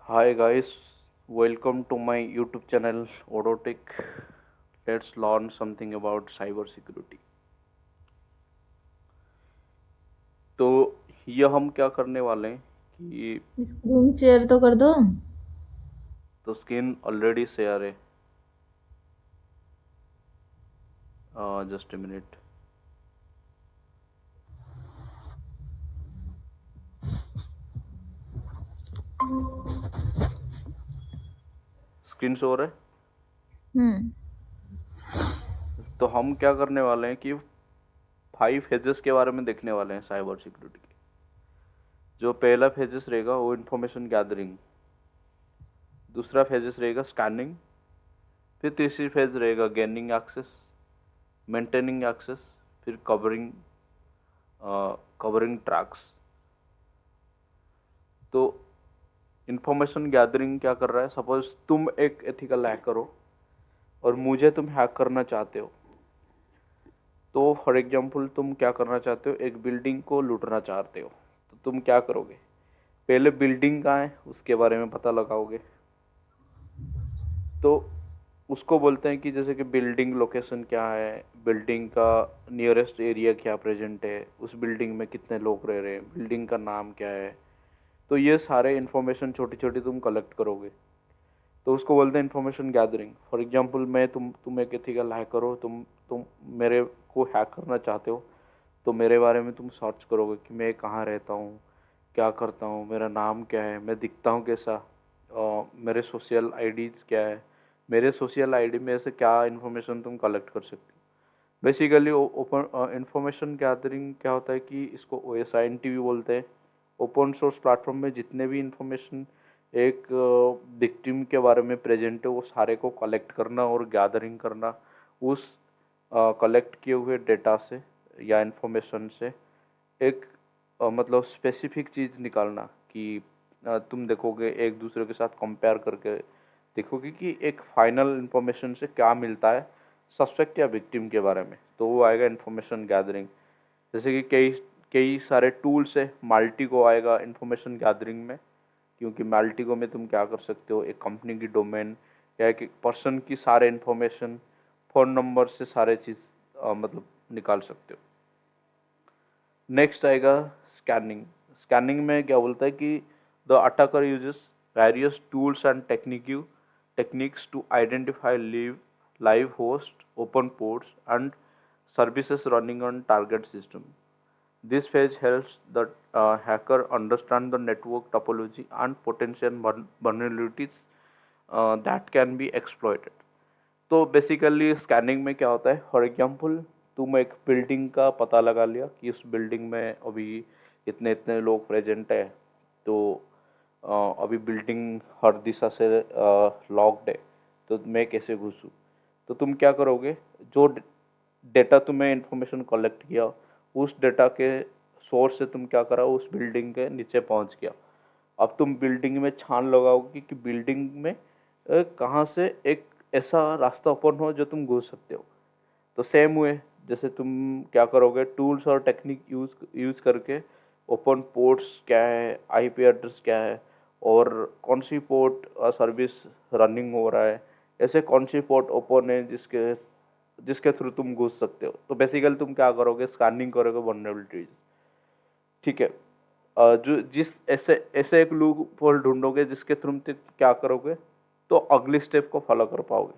Hi guys, welcome to my YouTube channel Odotic. Let's learn something about cyber security. तो ये हम क्या करने वाले हैं कि स्क्रीन शेयर तो कर दो। तो स्क्रीन ऑलरेडी शेयर है। Just a minute. Screen show हो रहा हम्म। है। तो हम क्या करने वाले हैं कि 5 फेजेस के बारे में देखने वाले हैं साइबर सिक्योरिटी के। जो पहला फेजेस रहेगा वो इंफॉर्मेशन गैदरिंग, दूसरा फेजेस रहेगा स्कैनिंग, फिर तीसरी फेज रहेगा गेनिंग एक्सेस, मेंटेनिंग एक्सेस, फिर कवरिंग ट्रैक्स। तो इंफॉर्मेशन गैदरिंग क्या कर रहा है, सपोज तुम एक एथिकल हैकर हो और मुझे तुम हैक करना चाहते हो। तो फॉर एग्जांपल तुम क्या करना चाहते हो, एक बिल्डिंग को लूटना चाहते हो। तो तुम क्या करोगे, पहले बिल्डिंग कहाँ है उसके बारे में पता लगाओगे। तो उसको बोलते हैं कि जैसे कि बिल्डिंग लोकेशन क्या है, बिल्डिंग का नियरेस्ट एरिया क्या प्रेजेंट है, उस बिल्डिंग में कितने लोग रह रहे हैं, बिल्डिंग का नाम क्या है। तो ये सारे इन्फॉर्मेशन छोटी छोटी तुम कलेक्ट करोगे। तो उसको बोलते हैं इन्फॉर्मेशन गैदरिंग। फॉर एग्जांपल मैं तुम एक एथिकल हैकर हो, तुम मेरे को हैक करना चाहते हो। तो मेरे बारे में तुम सर्च करोगे कि मैं कहाँ रहता हूँ, क्या करता हूँ, मेरा नाम क्या है, मैं दिखता हूँ कैसा, मेरे सोशल आईडीज क्या है, मेरे सोशल आईडी में से क्या इन्फॉर्मेशन तुम कलेक्ट कर सकते हो। बेसिकली ओपन इंफॉर्मेशन गैदरिंग क्या होता है कि इसको OSINT भी बोलते हैं। ओपन सोर्स प्लेटफॉर्म में जितने भी इंफॉर्मेशन एक विक्टिम के बारे में प्रेजेंट है वो सारे को कलेक्ट करना और गैदरिंग करना, उस कलेक्ट किए हुए डेटा से या इंफॉर्मेशन से एक मतलब स्पेसिफिक चीज़ निकालना कि तुम देखोगे एक दूसरे के साथ कंपेयर करके देखोगे कि एक फाइनल इंफॉर्मेशन से क्या मिलता है सस्पेक्ट या विक्टिम के बारे में। तो वो आएगा इंफॉर्मेशन गैदरिंग। जैसे कि कई कई सारे टूल्स है, माल्टीगो आएगा इंफॉर्मेशन गैदरिंग में। क्योंकि माल्टीगो में तुम क्या कर सकते हो, एक कंपनी की डोमेन या एक पर्सन की सारे इंफॉर्मेशन, फ़ोन नंबर से सारे चीज़ मतलब निकाल सकते हो। नेक्स्ट आएगा स्कैनिंग। स्कैनिंग में क्या बोलता है कि the attacker uses various tools and techniques to identify live host, open ports, and services running on target system. This phase helps the hacker understand the network topology and potential vulnerabilities that can be exploited. तो basically scanning में क्या होता है, for example तुम एक building का पता लगा लिया कि उस बिल्डिंग में अभी इतने इतने लोग प्रेजेंट है। तो अभी बिल्डिंग हर दिशा से लॉक्ड है, तो मैं कैसे घुसूँ। तो तुम क्या करोगे, जो डेटा तुम्हें इंफॉर्मेशन कलेक्ट किया उस डेटा के सोर्स से तुम क्या करा, उस बिल्डिंग के नीचे पहुंच गया। अब तुम बिल्डिंग में छान लगाओगे कि बिल्डिंग में कहाँ से एक ऐसा रास्ता ओपन हो जो तुम घुस सकते हो। तो सेम हुए, जैसे तुम क्या करोगे, टूल्स और टेक्निक यूज़ करके ओपन पोर्ट्स क्या है, आईपी एड्रेस क्या है, और कौन सी पोर्ट सर्विस रनिंग हो रहा है, ऐसे कौन सी पोर्ट ओपन है जिसके जिसके थ्रू तुम घुस सकते हो। तो बेसिकली तुम क्या करोगे, स्कैनिंग करोगे वनरेबिलिटीज। ठीक है। जो जिस ऐसे ऐसे एक लूप होल ढूंढोगे जिसके थ्रू तुम क्या करोगे, तो अगली स्टेप को फॉलो कर पाओगे।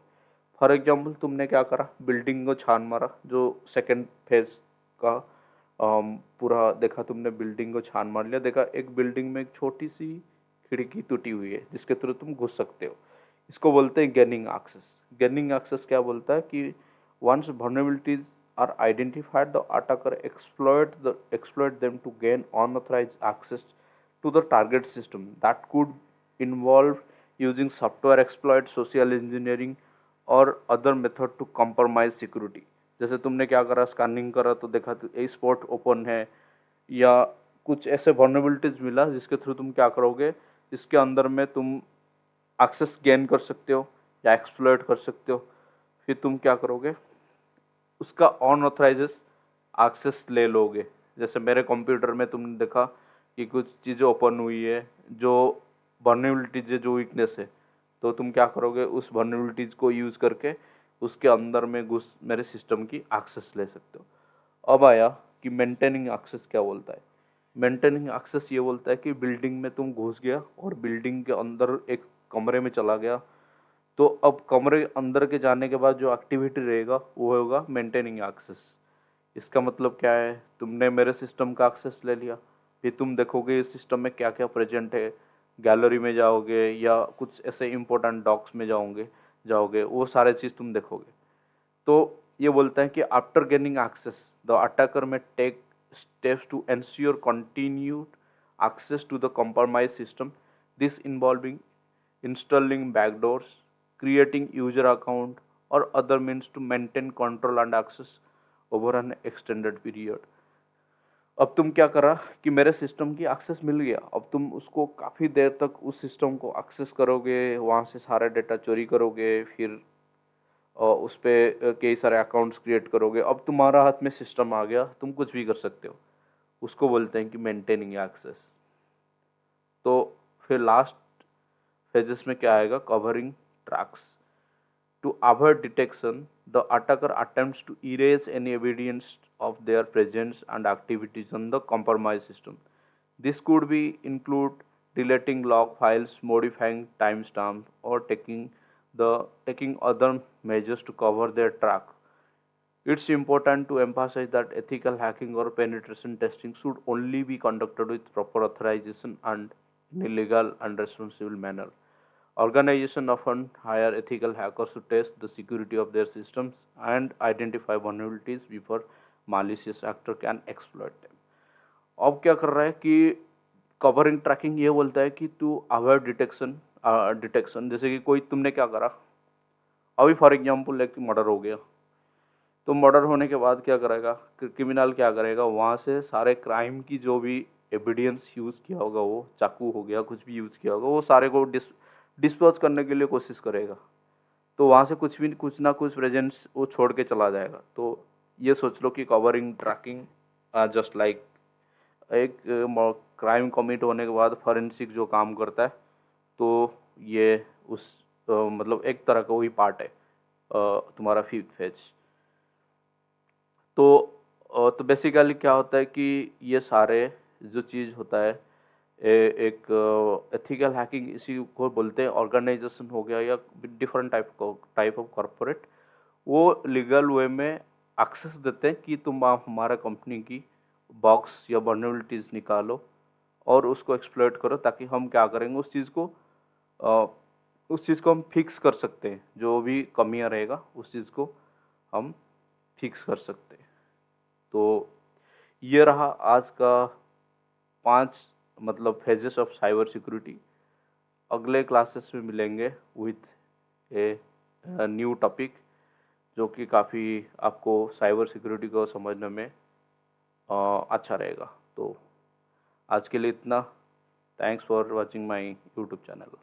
फॉर एग्जाम्पल तुमने क्या करा, बिल्डिंग को छान मारा, जो सेकंड फेज का पूरा देखा तुमने, बिल्डिंग को छान मार लिया, देखा एक बिल्डिंग में एक छोटी सी खिड़की टूटी हुई है जिसके थ्रू तुम घुस सकते हो। इसको बोलते हैं गेनिंग एक्सेस। गेनिंग एक्सेस क्या बोलता है कि once vulnerabilities are identified, the attacker exploit them to gain unauthorized access to the target system. That could involve using software exploit, social engineering, और other method to compromise security. जैसे तुमने क्या करा, scanning करा तो देखा तो ए स्पॉट ओपन है, या कुछ ऐसे vulnerabilities मिला जिसके थ्रू तुम क्या करोगे, इसके अंदर में तुम एक्सेस गेन कर सकते हो या एक्सप्लॉइट कर सकते हो। फिर तुम क्या करोगे, उसका अनऑथराइज एक्सेस ले लोगे। जैसे मेरे कंप्यूटर में तुमने देखा कि कुछ चीज़ें ओपन हुई है जो वर्नेबिलिटीज है, जो वीकनेस है, तो तुम क्या करोगे, उस वर्नेबिलिटीज को यूज़ करके उसके अंदर में घुस मेरे सिस्टम की एक्सेस ले सकते हो। अब आया कि मेंटेनिंग एक्सेस क्या बोलता है। मेंटेनिंग एक्सेस ये बोलता है कि बिल्डिंग में तुम घुस गया और बिल्डिंग के अंदर एक कमरे में चला गया, तो अब कमरे अंदर के जाने के बाद जो एक्टिविटी रहेगा वो होगा मेंटेनिंग एक्सेस। इसका मतलब क्या है, तुमने मेरे सिस्टम का एक्सेस ले लिया, फिर तुम देखोगे इस सिस्टम में क्या क्या प्रेजेंट है, गैलरी में जाओगे या कुछ ऐसे इंपॉर्टेंट डॉक्स में जाओगे जाओगे वो सारे चीज़ तुम देखोगे। तो ये बोलता है कि after gaining access the attacker may take steps to ensure continued access to the compromised system, this involving installing backdoors, creating user account or other means to maintain control and access over an extended period। अब तुम क्या करा कि मेरे system की access मिल गया, अब तुम उसको काफ़ी देर तक उस सिस्टम को एक्सेस करोगे, वहाँ से सारे डेटा चोरी करोगे, फिर उस पर कई सारे अकाउंट्स क्रिएट करोगे। अब तुम्हारा हाथ में सिस्टम आ गया, तुम कुछ भी कर सकते हो, उसको बोलते हैं कि मेंटेनिंग एक्सेस। तो फिर लास्ट फेजेस में क्या आएगा, covering tracks. To avoid detection the attacker attempts to erase any evidence of their presence and activities on the compromised system. This could be include deleting log files, modifying timestamp, or taking other measures to cover their track. It's important to emphasize that ethical hacking or penetration testing should only be conducted with proper authorization and in a legal and responsible manner. Organizations often hire ethical hackers to test the security of their systems and identify vulnerabilities before malicious actor can exploit them. अब क्या कर रहा है कि covering trekking ये बोलता है कि तू अवॉइड डिटेक्शन, जैसे कि कोई तुमने क्या करा, अभी फॉर एग्जांपल एक मर्डर हो गया, तो मर्डर होने के बाद क्या करेगा, क्रिमिनल क्या करेगा, वहाँ से सारे क्राइम की जो भी एविडेंस यूज़ किया होगा, वो चाकू हो गया, कुछ भी यूज़ किया होगा, वो सारे को डिस्पोज करने के लिए कोशिश करेगा। तो वहाँ से कुछ ना कुछ प्रेजेंस वो छोड़ के चला जाएगा। तो ये सोच लो कि कवरिंग ट्रैकिंग जस्ट लाइक एक क्राइम कमिट होने के बाद फॉरेंसिक जो काम करता है, तो ये उस मतलब एक तरह का वही पार्ट है तुम्हारा फिफ्थ फेज। तो बेसिकली क्या होता है कि ये सारे जो चीज़ होता है, एक एथिकल हैकिंग इसी को बोलते हैं। ऑर्गेनाइजेशन हो गया या डिफरेंट टाइप ऑफ कॉरपोरेट, वो लीगल वे में एक्सेस देते हैं कि तुम आप हमारा कंपनी की बॉक्स या वर्नेबिलिटीज़ निकालो और उसको एक्सप्लॉइट करो, ताकि हम क्या करेंगे, उस चीज़ को हम फिक्स कर सकते हैं, जो भी कमियां रहेगा उस चीज़ को हम फिक्स कर सकते हैं। तो ये रहा आज का 5 मतलब फेजेस ऑफ साइबर सिक्योरिटी। अगले क्लासेस में मिलेंगे विथ ए न्यू टॉपिक, जो कि काफ़ी आपको साइबर सिक्योरिटी को समझने में अच्छा रहेगा। तो आज के लिए इतना। Thanks for watching my YouTube channel.